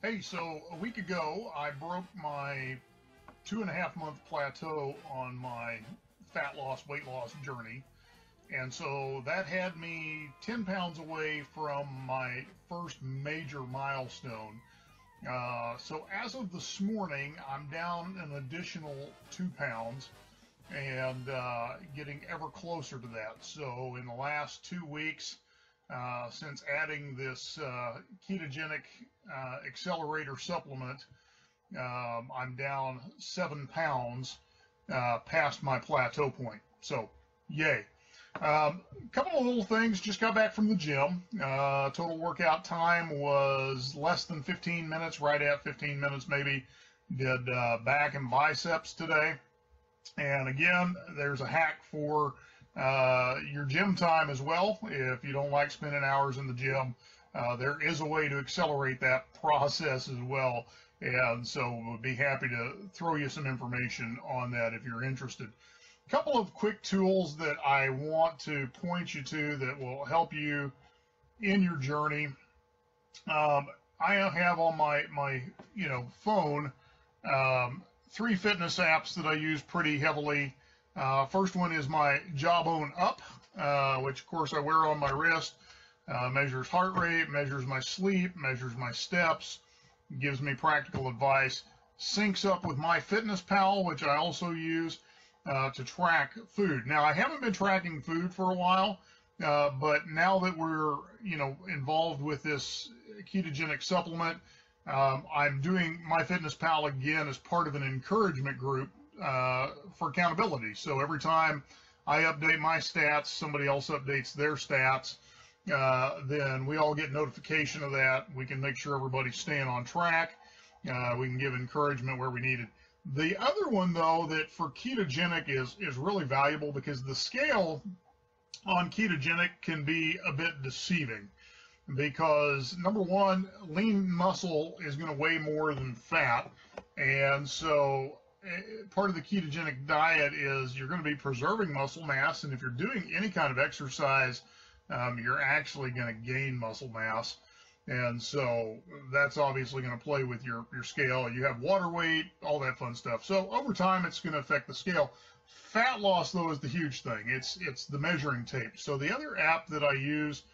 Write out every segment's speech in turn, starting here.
Hey, so a week ago, I broke my 2.5 month plateau on my fat loss, weight loss journey. And so that had me 10 pounds away from my first major milestone. So as of this morning, I'm down an additional 2 pounds and getting ever closer to that. So in the last 2 weeks, since adding this ketogenic accelerator supplement, I'm down 7 pounds past my plateau point. So, yay. Couple of little things. Just got back from the gym. Total workout time was less than 15 minutes, right at 15 minutes maybe. Did back and biceps today. And again, there's a hack for your gym time as well. If you don't like spending hours in the gym, there is a way to accelerate that process as well. And so we'll be happy to throw you some information on that if you're interested. A couple of quick tools that I want to point you to that will help you in your journey. I have on my phone 3 fitness apps that I use pretty heavily. First one is my Jawbone Up, which of course I wear on my wrist. Measures heart rate, measures my sleep, measures my steps, gives me practical advice. Syncs up with MyFitnessPal, which I also use to track food. Now, I haven't been tracking food for a while, but now that we're involved with this ketogenic supplement, I'm doing MyFitnessPal again as part of an encouragement group for accountability. So every time I update my stats, somebody else updates their stats, then we all get notification of that. We can make sure everybody's staying on track. We can give encouragement where we need it. The other one, though, that for ketogenic is really valuable because the scale on ketogenic can be a bit deceiving. Because number one, lean muscle is going to weigh more than fat, and so part of the ketogenic diet is you're going to be preserving muscle mass, and if you're doing any kind of exercise, you're actually going to gain muscle mass, and so that's obviously going to play with your scale. You have water weight, all that fun stuff. So over time, it's going to affect the scale. Fat loss, though, is the huge thing. It's the measuring tape. So the other app that I use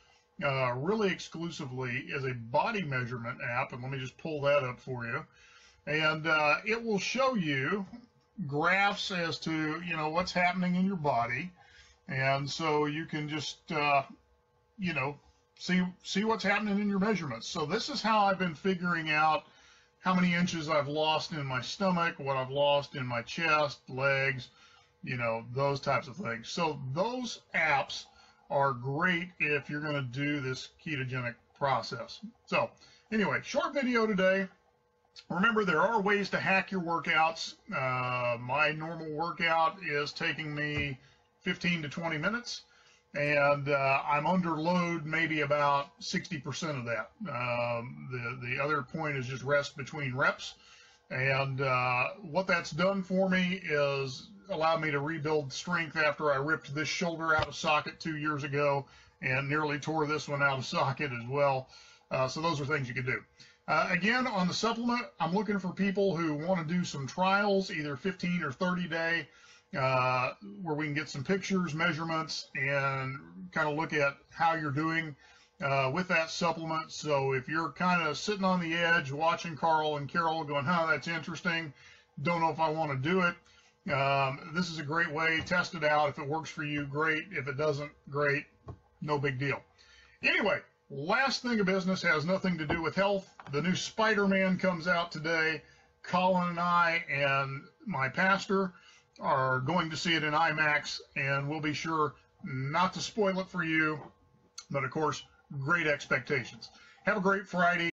really exclusively is a body measurement app, and let me just pull that up for you. And it will show you graphs as to what's happening in your body, and so you can just see what's happening in your measurements. So this is how I've been figuring out how many inches I've lost in my stomach, what I've lost in my chest, legs, those types of things. So those apps are great if you're going to do this ketogenic process. So anyway, short video today. Remember, there are ways to hack your workouts. My normal workout is taking me 15 to 20 minutes, and I'm under load maybe about 60% of that. The other point is just rest between reps, and what that's done for me is allowed me to rebuild strength after I ripped this shoulder out of socket 2 years ago and nearly tore this one out of socket as well. So those are things you can do. Again, on the supplement, I'm looking for people who want to do some trials, either 15 or 30 day, where we can get some pictures, measurements, and kind of look at how you're doing with that supplement. So if you're kind of sitting on the edge watching Carl and Carol going, that's interesting, don't know if I want to do it, this is a great way. Test it out. If it works for you, great. If it doesn't, great. No big deal. Anyway, last thing of business has nothing to do with health. The new Spider-Man comes out today. Colin and I and my pastor are going to see it in IMAX, and we'll be sure not to spoil it for you. But of course, great expectations. Have a great Friday.